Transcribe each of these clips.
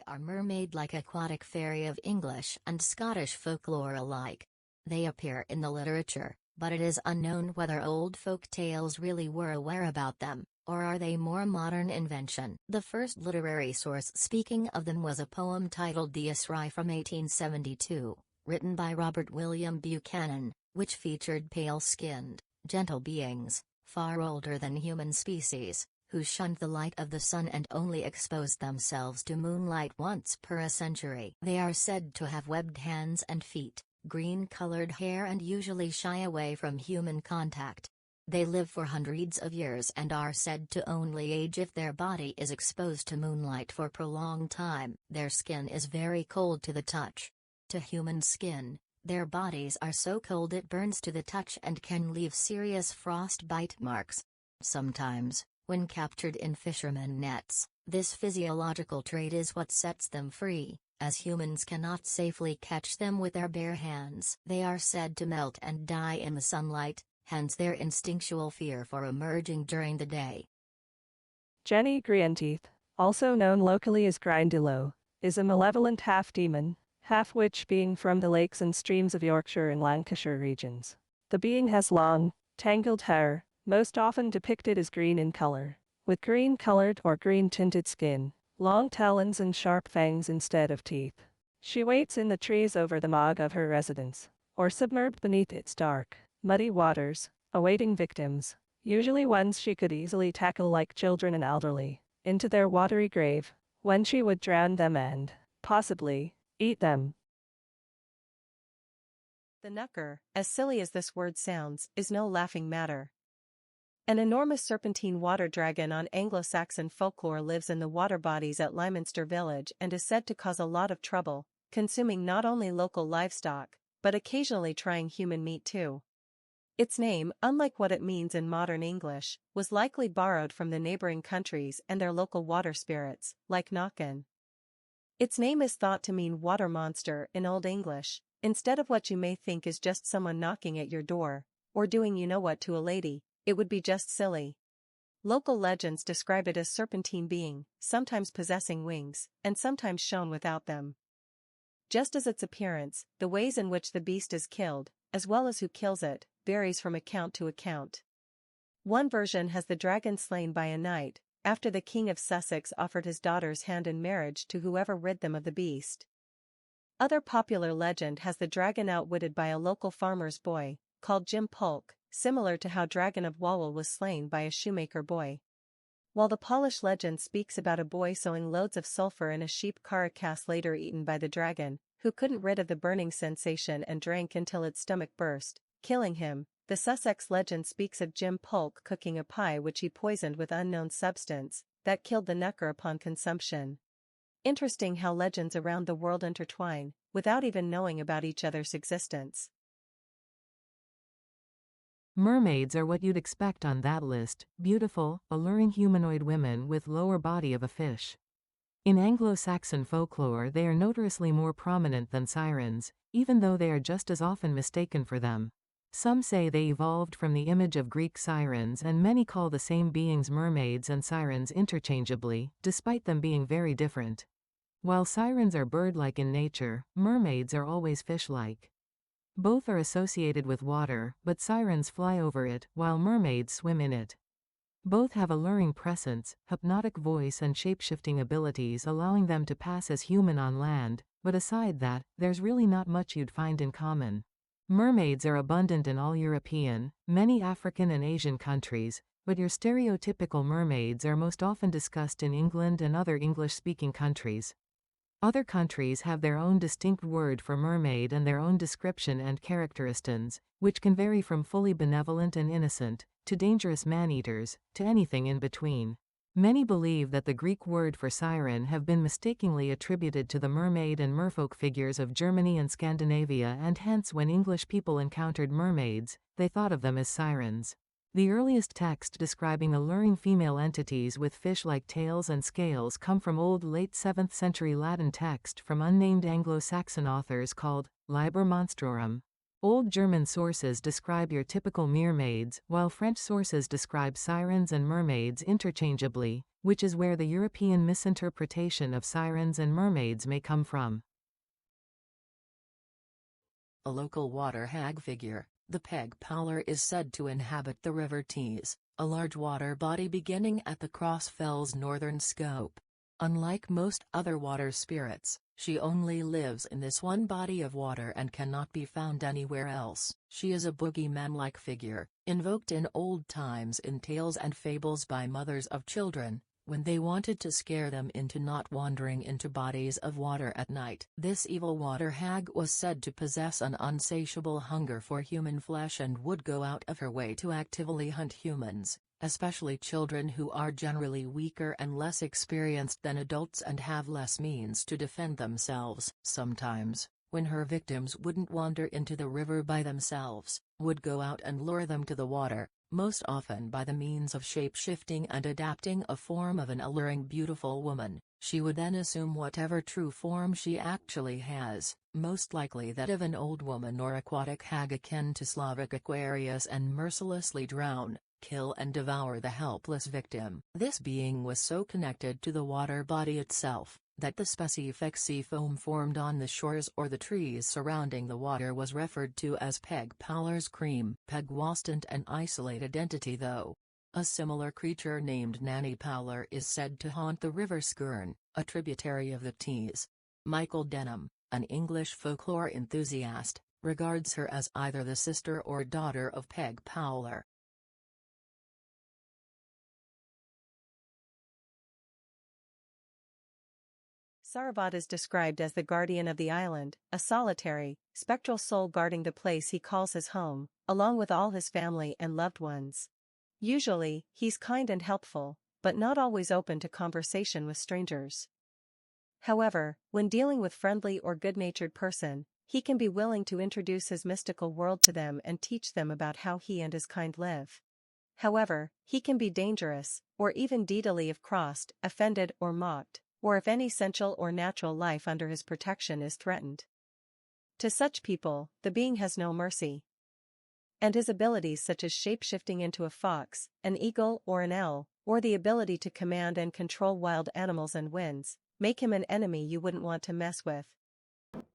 are mermaid-like aquatic fairy of English and Scottish folklore alike. They appear in the literature, but it is unknown whether old folk tales really were aware about them, or are they more modern invention. The first literary source speaking of them was a poem titled The Asri from 1872, written by Robert William Buchanan, which featured pale-skinned, gentle beings, far older than human species, who shunned the light of the sun and only exposed themselves to moonlight once per a century. They are said to have webbed hands and feet, green-colored hair and usually shy away from human contact. They live for hundreds of years and are said to only age if their body is exposed to moonlight for prolonged time. Their skin is very cold to the touch. To human skin, their bodies are so cold it burns to the touch and can leave serious frostbite marks. Sometimes, when captured in fishermen nets, this physiological trait is what sets them free, as humans cannot safely catch them with their bare hands. They are said to melt and die in the sunlight, hence their instinctual fear for emerging during the day. Jenny Greenteeth, also known locally as Grindylow, is a malevolent half-demon, half-witch being from the lakes and streams of Yorkshire and Lancashire regions. The being has long, tangled hair, most often depicted as green in color, with green-colored or green-tinted skin, long talons and sharp fangs instead of teeth. She waits in the trees over the bog of her residence, or submerged beneath its dark, muddy waters, awaiting victims, usually ones she could easily tackle like children and elderly, into their watery grave, when she would drown them and, possibly, eat them. The knucker, as silly as this word sounds, is no laughing matter. An enormous serpentine water dragon on Anglo-Saxon folklore lives in the water bodies at Lyminster village and is said to cause a lot of trouble, consuming not only local livestock, but occasionally trying human meat too. Its name, unlike what it means in modern English, was likely borrowed from the neighboring countries and their local water spirits, like knockin'. Its name is thought to mean water monster in Old English, instead of what you may think is just someone knocking at your door, or doing you-know-what to a lady. It would be just silly. Local legends describe it as serpentine being, sometimes possessing wings, and sometimes shown without them. Just as its appearance, the ways in which the beast is killed, as well as who kills it, varies from account to account. One version has the dragon slain by a knight, after the King of Sussex offered his daughter's hand in marriage to whoever rid them of the beast. Other popular legend has the dragon outwitted by a local farmer's boy, called Jim Polk, similar to how Dragon of Wawel was slain by a shoemaker boy. While the Polish legend speaks about a boy sowing loads of sulfur in a sheep carcass later eaten by the dragon, who couldn't rid of the burning sensation and drank until its stomach burst, killing him, the Sussex legend speaks of Jim Polk cooking a pie which he poisoned with unknown substance, that killed the knucker upon consumption. Interesting how legends around the world intertwine, without even knowing about each other's existence. Mermaids are what you'd expect on that list, beautiful, alluring humanoid women with lower body of a fish. In Anglo-Saxon folklore they are notoriously more prominent than sirens, even though they are just as often mistaken for them. Some say they evolved from the image of Greek sirens, and many call the same beings mermaids and sirens interchangeably, despite them being very different. While sirens are bird-like in nature, mermaids are always fish-like. Both are associated with water, but sirens fly over it, while mermaids swim in it. Both have alluring presence, hypnotic voice and shape-shifting abilities, allowing them to pass as human on land, but aside that, there's really not much you'd find in common. Mermaids are abundant in all European, many African and Asian countries, but your stereotypical mermaids are most often discussed in England and other English-speaking countries. Other countries have their own distinct word for mermaid and their own description and characteristics, which can vary from fully benevolent and innocent, to dangerous man-eaters, to anything in between. Many believe that the Greek word for siren have been mistakenly attributed to the mermaid and merfolk figures of Germany and Scandinavia, and hence when English people encountered mermaids, they thought of them as sirens. The earliest text describing alluring female entities with fish-like tails and scales come from old late 7th century Latin text from unnamed Anglo-Saxon authors called Liber Monstrorum. Old German sources describe your typical mermaids, while French sources describe sirens and mermaids interchangeably, which is where the European misinterpretation of sirens and mermaids may come from. A local water hag figure, the peg powler is said to inhabit the River Tees, a large water body beginning at the Crossfell's northern scope. Unlike most other water spirits, she only lives in this one body of water and cannot be found anywhere else. She is a boogeyman-like figure, invoked in old times in tales and fables by mothers of children, when they wanted to scare them into not wandering into bodies of water at night. This evil water hag was said to possess an insatiable hunger for human flesh and would go out of her way to actively hunt humans, especially children who are generally weaker and less experienced than adults and have less means to defend themselves. Sometimes, when her victims wouldn't wander into the river by themselves, would go out and lure them to the water, most often by the means of shape-shifting and adapting a form of an alluring beautiful woman. She would then assume whatever true form she actually has, most likely that of an old woman or aquatic hag akin to Slavic Aquarius, and mercilessly drown, kill and devour the helpless victim. This being was so connected to the water body itself, that the specific sea foam formed on the shores or the trees surrounding the water was referred to as peg powler's cream. Peg wasn't an isolated entity though. A similar creature named Nanny Powler is said to haunt the River Skjern, a tributary of the Tees. Michael Denham, an English folklore enthusiast, regards her as either the sister or daughter of Peg Powler. Sarvat is described as the guardian of the island, a solitary, spectral soul guarding the place he calls his home, along with all his family and loved ones. Usually, he's kind and helpful, but not always open to conversation with strangers. However, when dealing with friendly or good-natured person, he can be willing to introduce his mystical world to them and teach them about how he and his kind live. However, he can be dangerous, or even deedily if crossed, offended or mocked, or if any sensual or natural life under his protection is threatened. To such people, the being has no mercy. And his abilities such as shape-shifting into a fox, an eagle or an owl, or the ability to command and control wild animals and winds, make him an enemy you wouldn't want to mess with.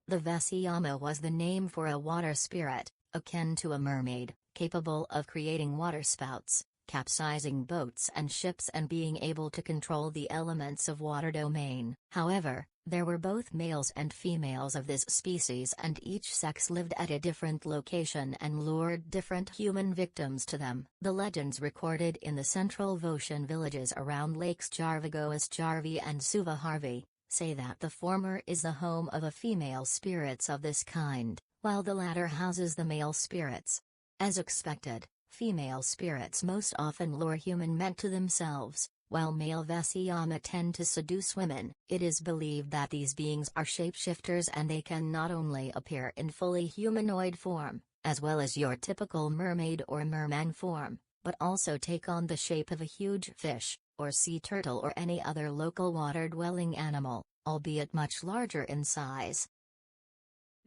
The Vesiyama was the name for a water spirit, akin to a mermaid, capable of creating waterspouts, capsizing boats and ships and being able to control the elements of water domain. However, there were both males and females of this species, and each sex lived at a different location and lured different human victims to them. The legends recorded in the central Voshan villages around Lakes Jarvi and Suvaharvi say that the former is the home of a female spirits of this kind, while the latter houses the male spirits. As expected, female spirits most often lure human men to themselves, while male Vesiyama tend to seduce women. It is believed that these beings are shapeshifters, and they can not only appear in fully humanoid form, as well as your typical mermaid or merman form, but also take on the shape of a huge fish, or sea turtle, or any other local water-dwelling animal, albeit much larger in size.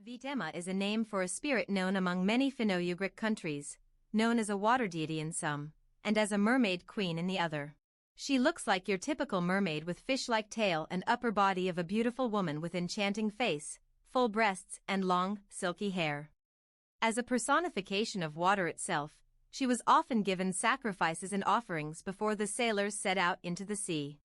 Vitema is a name for a spirit known among many Finno-Ugric countries, known as a water deity in some, and as a mermaid queen in the other. She looks like your typical mermaid with fish-like tail and upper body of a beautiful woman with enchanting face, full breasts and long, silky hair. As a personification of water itself, she was often given sacrifices and offerings before the sailors set out into the sea.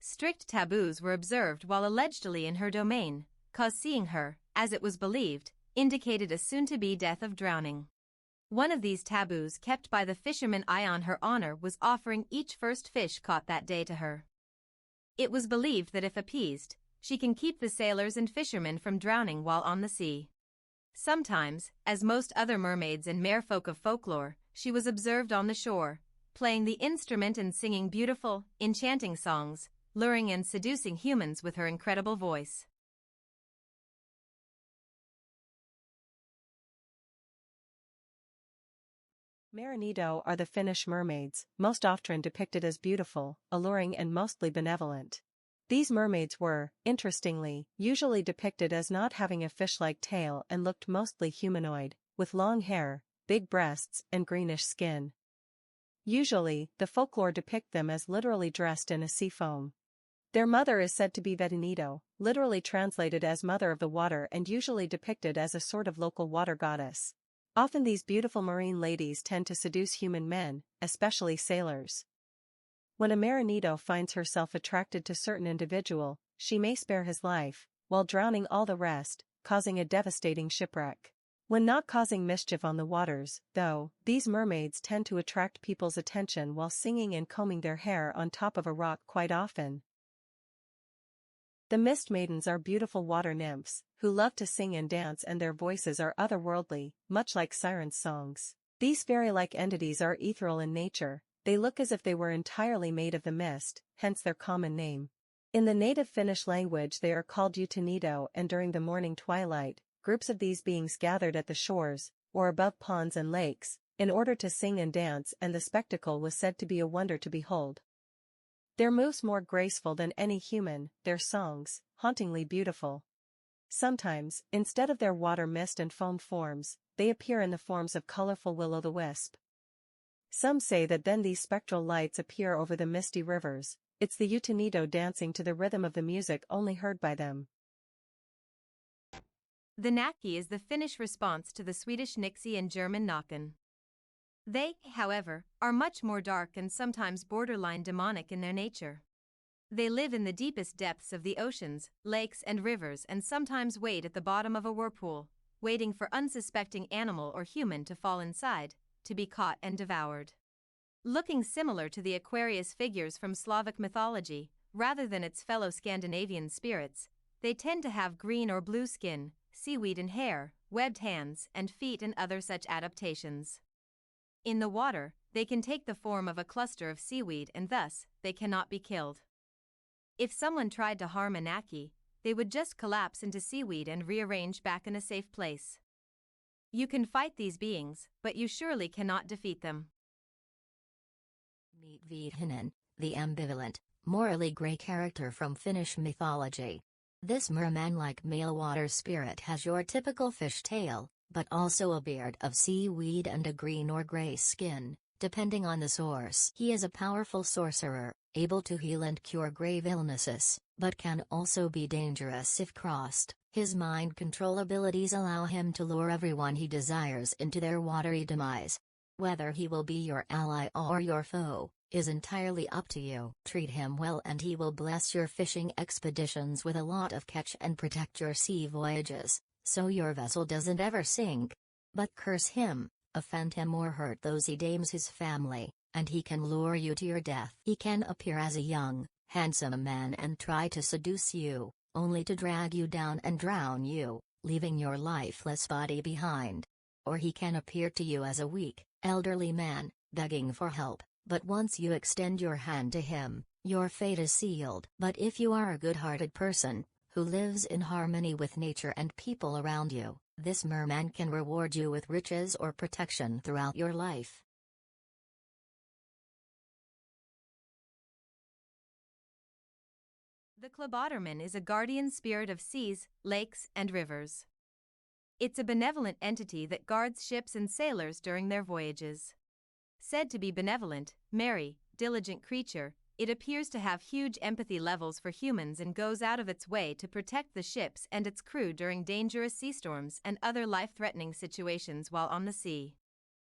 Strict taboos were observed while allegedly in her domain, cause seeing her, as it was believed, indicated a soon-to-be death of drowning. One of these taboos kept by the fishermen on her honor was offering each first fish caught that day to her. It was believed that if appeased, she can keep the sailors and fishermen from drowning while on the sea. Sometimes, as most other mermaids and merfolk of folklore, she was observed on the shore, playing the instrument and singing beautiful, enchanting songs, luring and seducing humans with her incredible voice. Marinido are the Finnish mermaids, most often depicted as beautiful, alluring and mostly benevolent. These mermaids were, interestingly, usually depicted as not having a fish-like tail and looked mostly humanoid, with long hair, big breasts, and greenish skin. Usually, the folklore depict them as literally dressed in a sea foam. Their mother is said to be Vedanito, literally translated as Mother of the Water and usually depicted as a sort of local water goddess. Often these beautiful marine ladies tend to seduce human men, especially sailors. When a Marinito finds herself attracted to certain individual, she may spare his life, while drowning all the rest, causing a devastating shipwreck. When not causing mischief on the waters, though, these mermaids tend to attract people's attention while singing and combing their hair on top of a rock quite often. The mist maidens are beautiful water nymphs, who love to sing and dance, and their voices are otherworldly, much like sirens' songs. These fairy-like entities are ethereal in nature. They look as if they were entirely made of the mist, hence their common name. In the native Finnish language they are called Utinito, and during the morning twilight, groups of these beings gathered at the shores, or above ponds and lakes, in order to sing and dance, and the spectacle was said to be a wonder to behold. Their moves more graceful than any human, their songs, hauntingly beautiful. Sometimes, instead of their water mist and foam forms, they appear in the forms of colorful will-o'-the-wisp. Some say that then these spectral lights appear over the misty rivers. It's the Utinito dancing to the rhythm of the music only heard by them. The Naki is the Finnish response to the Swedish Nixie and German Naken. They, however, are much more dark and sometimes borderline demonic in their nature. They live in the deepest depths of the oceans, lakes and rivers, and sometimes wait at the bottom of a whirlpool, waiting for unsuspecting animal or human to fall inside, to be caught and devoured. Looking similar to the Aquarius figures from Slavic mythology, rather than its fellow Scandinavian spirits, they tend to have green or blue skin, seaweed in hair, webbed hands and feet, and other such adaptations. In the water, they can take the form of a cluster of seaweed, and thus, they cannot be killed. If someone tried to harm a Naki, they would just collapse into seaweed and rearrange back in a safe place. You can fight these beings, but you surely cannot defeat them. Meet Vihinen, the ambivalent, morally gray character from Finnish mythology. This merman-like male water spirit has your typical fish tail, but also a beard of seaweed and a green or gray skin, depending on the source. He is a powerful sorcerer, able to heal and cure grave illnesses, but can also be dangerous if crossed. His mind control abilities allow him to lure everyone he desires into their watery demise. Whether he will be your ally or your foe is entirely up to you. Treat him well and he will bless your fishing expeditions with a lot of catch and protect your sea voyages, so your vessel doesn't ever sink. But curse him, offend him or hurt those he deems his family, and he can lure you to your death. He can appear as a young, handsome man and try to seduce you, only to drag you down and drown you, leaving your lifeless body behind. Or he can appear to you as a weak, elderly man, begging for help, but once you extend your hand to him, your fate is sealed. But if you are a good-hearted person, who lives in harmony with nature and people around you, this merman can reward you with riches or protection throughout your life. The Klabotterman is a guardian spirit of seas, lakes, and rivers. It's a benevolent entity that guards ships and sailors during their voyages. Said to be benevolent, merry, diligent creature, it appears to have huge empathy levels for humans and goes out of its way to protect the ships and its crew during dangerous sea storms and other life-threatening situations while on the sea.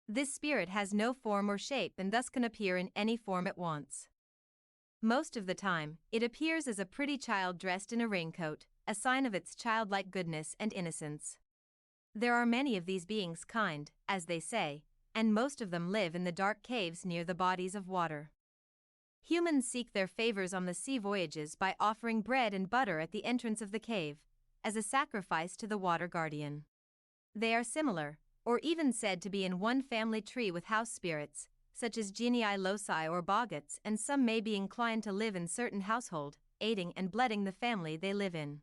This spirit has no form or shape and thus can appear in any form it wants. Most of the time, it appears as a pretty child dressed in a raincoat, a sign of its childlike goodness and innocence. There are many of these beings kind, as they say, and most of them live in the dark caves near the bodies of water. Humans seek their favors on the sea voyages by offering bread and butter at the entrance of the cave, as a sacrifice to the water guardian. They are similar, or even said to be in one family tree with house spirits, such as genii loci or boggots, and some may be inclined to live in certain household, aiding and bledding the family they live in.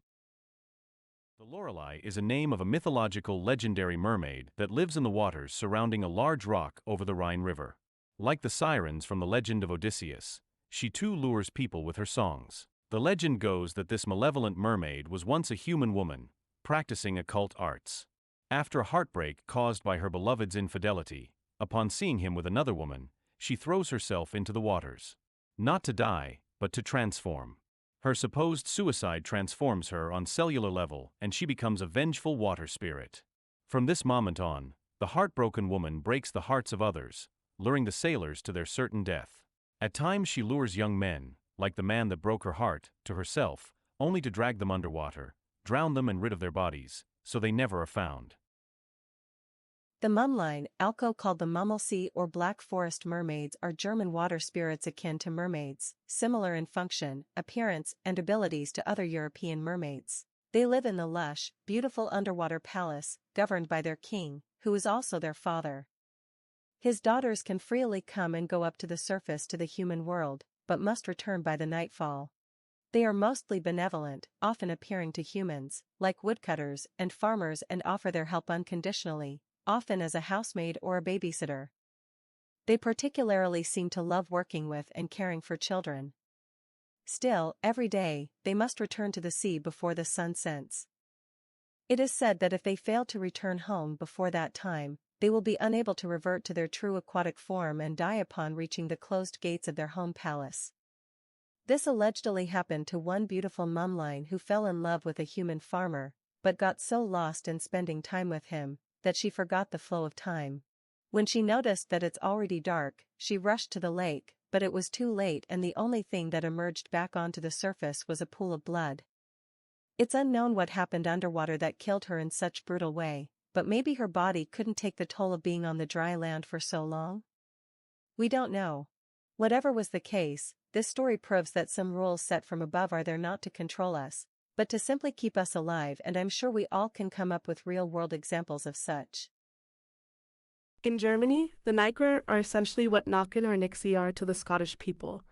The Lorelei is a name of a mythological legendary mermaid that lives in the waters surrounding a large rock over the Rhine River. Like the sirens from the legend of Odysseus, she too lures people with her songs. The legend goes that this malevolent mermaid was once a human woman, practicing occult arts. After a heartbreak caused by her beloved's infidelity, upon seeing him with another woman, she throws herself into the waters. Not to die, but to transform. Her supposed suicide transforms her on cellular level and she becomes a vengeful water spirit. From this moment on, the heartbroken woman breaks the hearts of others, luring the sailors to their certain death. At times she lures young men, like the man that broke her heart, to herself, only to drag them underwater, drown them and rid of their bodies, so they never are found. The Mumline, also called the Mummelsee or Black Forest mermaids, are German water spirits akin to mermaids, similar in function, appearance, and abilities to other European mermaids. They live in the lush, beautiful underwater palace, governed by their king, who is also their father. His daughters can freely come and go up to the surface to the human world, but must return by the nightfall. They are mostly benevolent, often appearing to humans, like woodcutters and farmers, and offer their help unconditionally, often as a housemaid or a babysitter. They particularly seem to love working with and caring for children. Still, every day, they must return to the sea before the sun sets. It is said that if they fail to return home before that time, they will be unable to revert to their true aquatic form and die upon reaching the closed gates of their home palace. This allegedly happened to one beautiful mumline who fell in love with a human farmer, but got so lost in spending time with him, that she forgot the flow of time. When she noticed that it's already dark, she rushed to the lake, but it was too late and the only thing that emerged back onto the surface was a pool of blood. It's unknown what happened underwater that killed her in such brutal way, but maybe her body couldn't take the toll of being on the dry land for so long? We don't know. Whatever was the case, this story proves that some rules set from above are there not to control us, but to simply keep us alive, and I'm sure we all can come up with real-world examples of such. In Germany, the Niker are essentially what Naken or Nixie are to the Scottish people.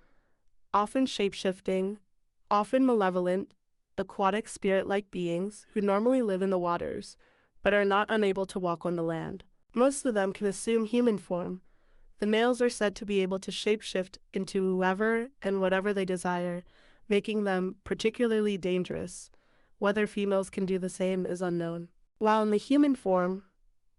Often shape-shifting, often malevolent, aquatic spirit-like beings who normally live in the waters, but are not unable to walk on the land. Most of them can assume human form. The males are said to be able to shapeshift into whoever and whatever they desire, making them particularly dangerous. Whether females can do the same is unknown. While in the human form,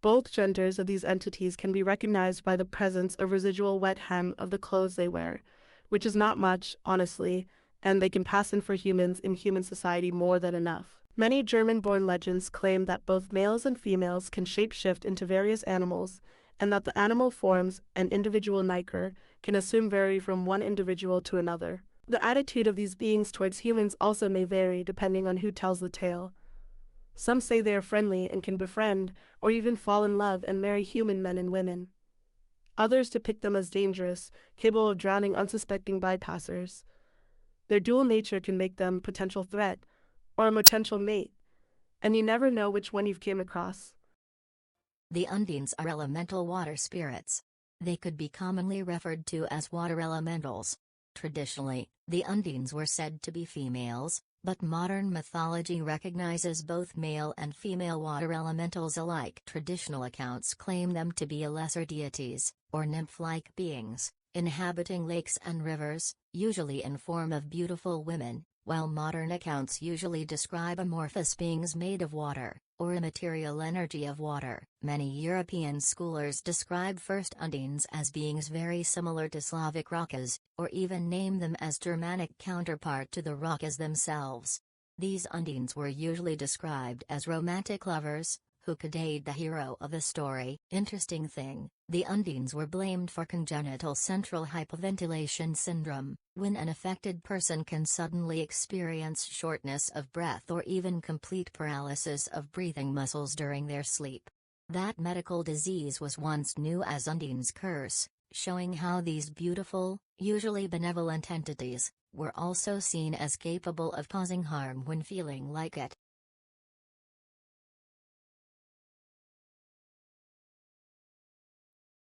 both genders of these entities can be recognized by the presence of residual wet hem of the clothes they wear, which is not much, honestly, and they can pass in for humans in human society more than enough. Many German-born legends claim that both males and females can shapeshift into various animals, and that the animal forms and individual Niker can assume vary from one individual to another. The attitude of these beings towards humans also may vary depending on who tells the tale. Some say they are friendly and can befriend, or even fall in love and marry human men and women. Others depict them as dangerous, capable of drowning unsuspecting bypassers. Their dual nature can make them a potential threat, or a potential mate, and you never know which one you've came across. The Undines are elemental water spirits. They could be commonly referred to as water elementals. Traditionally, the Undines were said to be females, but modern mythology recognizes both male and female water elementals alike. Traditional accounts claim them to be lesser deities, or nymph-like beings, inhabiting lakes and rivers, usually in form of beautiful women, while modern accounts usually describe amorphous beings made of water, or immaterial energy of water. Many European scholars describe first Undines as beings very similar to Slavic Rakas, or even name them as Germanic counterpart to the Rakas themselves. These Undines were usually described as romantic lovers, who could aid the hero of a story. Interesting thing, the Undines were blamed for congenital central hypoventilation syndrome, when an affected person can suddenly experience shortness of breath or even complete paralysis of breathing muscles during their sleep. That medical disease was once known as Undine's curse, showing how these beautiful, usually benevolent entities, were also seen as capable of causing harm when feeling like it.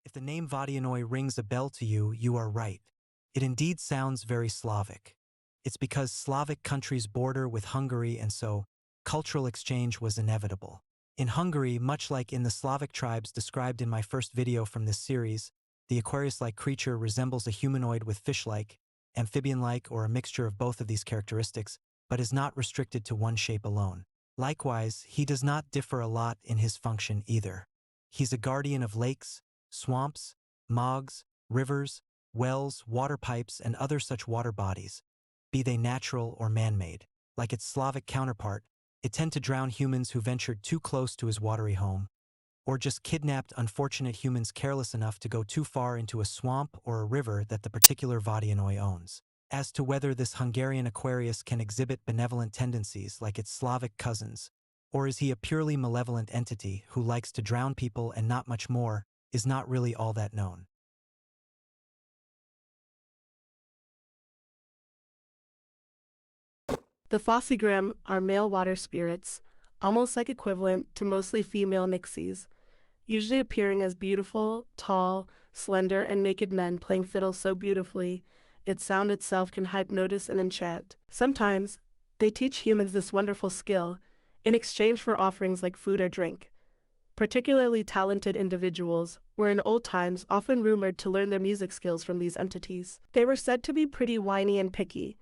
If the name Vodyanoi rings a bell to you, you are right. It indeed sounds very Slavic. It's because Slavic countries border with Hungary, and so cultural exchange was inevitable. In Hungary, much like in the Slavic tribes described in my first video from this series, the Aquarius-like creature resembles a humanoid with fish-like, amphibian-like or a mixture of both of these characteristics, but is not restricted to one shape alone. Likewise, he does not differ a lot in his function either. He's a guardian of lakes, swamps, mogs, rivers, wells, water pipes, and other such water bodies, be they natural or man-made. Like its Slavic counterpart, it tend to drown humans who ventured too close to his watery home, or just kidnapped unfortunate humans careless enough to go too far into a swamp or a river that the particular Vodianoi owns. As to whether this Hungarian Aquarius can exhibit benevolent tendencies like its Slavic cousins, or is he a purely malevolent entity who likes to drown people and not much more, is not really all that known. The Fossygrim are male water spirits, almost like equivalent to mostly female nixies, usually appearing as beautiful, tall, slender, and naked men playing fiddle so beautifully, its sound itself can hypnotize and enchant. Sometimes, they teach humans this wonderful skill in exchange for offerings like food or drink. Particularly talented individuals were in old times often rumored to learn their music skills from these entities. They were said to be pretty whiny and picky.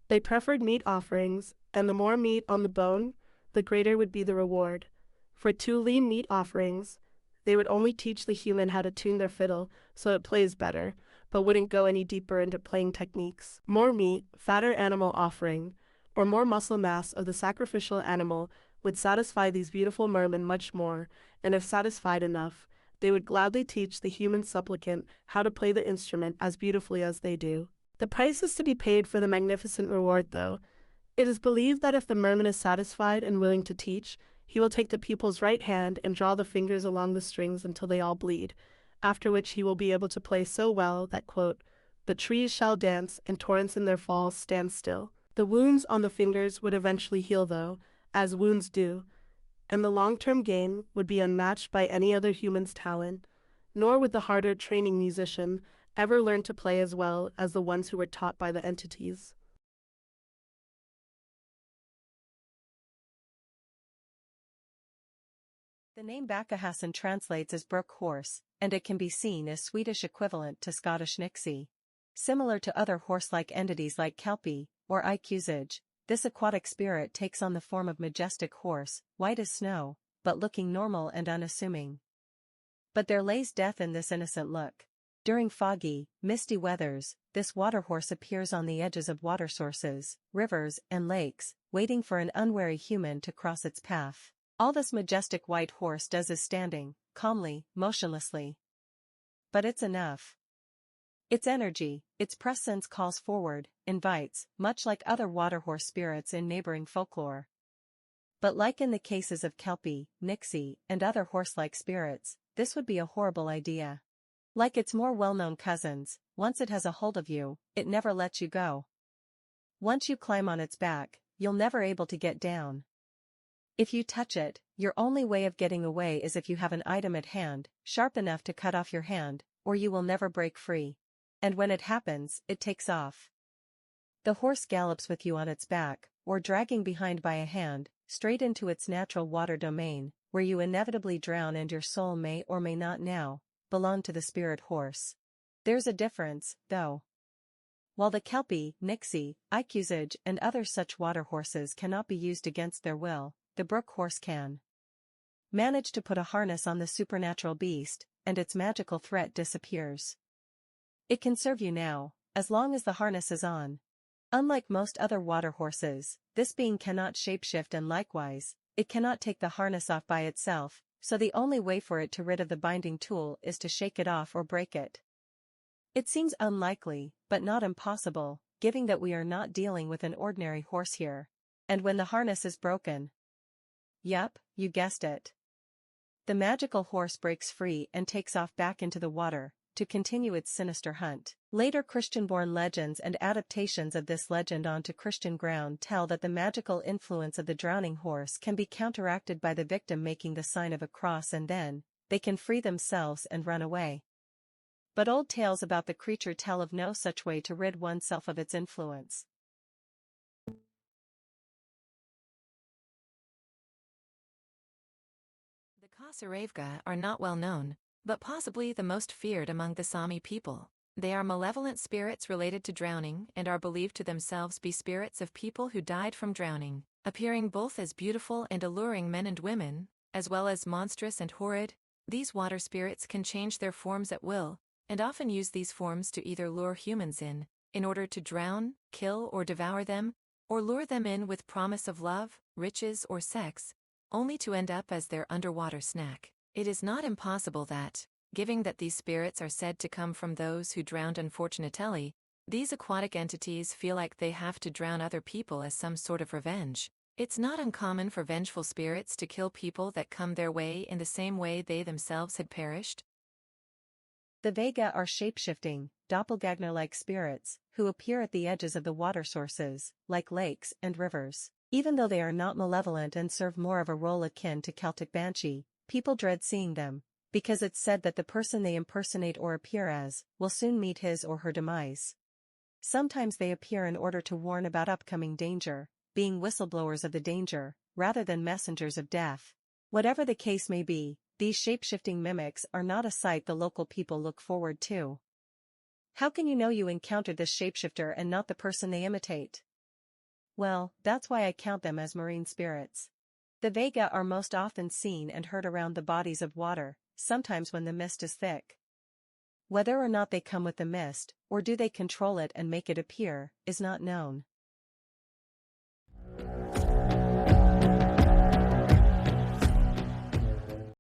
They preferred meat offerings, and the more meat on the bone, the greater would be the reward. For 2 lean meat offerings, they would only teach the human how to tune their fiddle so it plays better, but wouldn't go any deeper into playing techniques. More meat, fatter animal offering, or more muscle mass of the sacrificial animal would satisfy these beautiful mermen much more, and if satisfied enough, they would gladly teach the human supplicant how to play the instrument as beautifully as they do. The price is to be paid for the magnificent reward, though. It is believed that if the merman is satisfied and willing to teach, he will take the pupil's right hand and draw the fingers along the strings until they all bleed, after which he will be able to play so well that, quote, the trees shall dance and torrents in their falls stand still. The wounds on the fingers would eventually heal, though, as wounds do, and the long-term gain would be unmatched by any other human's talent, nor would the harder training musician ever learn to play as well as the ones who were taught by the entities. The name Bacahassan translates as brook horse, and it can be seen as Swedish equivalent to Scottish nixie. Similar to other horse-like entities like kelpie or Icusage, this aquatic spirit takes on the form of majestic horse, white as snow, but looking normal and unassuming. But there lays death in this innocent look. During foggy, misty weathers, this water horse appears on the edges of water sources, rivers, and lakes, waiting for an unwary human to cross its path. All this majestic white horse does is standing, calmly, motionlessly. But it's enough. Its energy, its presence calls forward, invites, much like other water horse spirits in neighboring folklore. But like in the cases of kelpie, nixie, and other horse-like spirits, this would be a horrible idea. Like its more well-known cousins, once it has a hold of you, it never lets you go. Once you climb on its back, you'll never able to get down. If you touch it, your only way of getting away is if you have an item at hand, sharp enough to cut off your hand, or you will never break free. And when it happens, it takes off. The horse gallops with you on its back, or dragging behind by a hand, straight into its natural water domain, where you inevitably drown and your soul may or may not now belong to the spirit horse. There's a difference, though. While the kelpie, nixie, Icusage, and other such water horses cannot be used against their will, the brook horse can. Manage to put a harness on the supernatural beast, and its magical threat disappears. It can serve you now, as long as the harness is on. Unlike most other water horses, this being cannot shapeshift, and likewise, it cannot take the harness off by itself, so the only way for it to rid of the binding tool is to shake it off or break it. It seems unlikely, but not impossible, given that we are not dealing with an ordinary horse here. And when the harness is broken, yup, you guessed it. The magical horse breaks free and takes off back into the water, to continue its sinister hunt. Later Christian-born legends and adaptations of this legend onto Christian ground tell that the magical influence of the drowning horse can be counteracted by the victim making the sign of a cross, and then, they can free themselves and run away. But old tales about the creature tell of no such way to rid oneself of its influence. The Kasarevga are not well known, but possibly the most feared among the Sami people. They are malevolent spirits related to drowning and are believed to themselves be spirits of people who died from drowning, appearing both as beautiful and alluring men and women, as well as monstrous and horrid. These water spirits can change their forms at will, and often use these forms to either lure humans in order to drown, kill or devour them, or lure them in with promise of love, riches or sex, only to end up as their underwater snack. It is not impossible that, given that these spirits are said to come from those who drowned unfortunately, these aquatic entities feel like they have to drown other people as some sort of revenge. It's not uncommon for vengeful spirits to kill people that come their way in the same way they themselves had perished. The Vega are shape-shifting, doppelganger-like spirits, who appear at the edges of the water sources, like lakes and rivers. Even though they are not malevolent and serve more of a role akin to Celtic banshee, people dread seeing them, because it's said that the person they impersonate or appear as will soon meet his or her demise. Sometimes they appear in order to warn about upcoming danger, being whistleblowers of the danger, rather than messengers of death. Whatever the case may be, these shape-shifting mimics are not a sight the local people look forward to. How can you know you encountered this shapeshifter and not the person they imitate? Well, that's why I count them as marine spirits. The Vega are most often seen and heard around the bodies of water, sometimes when the mist is thick. Whether or not they come with the mist, or do they control it and make it appear, is not known.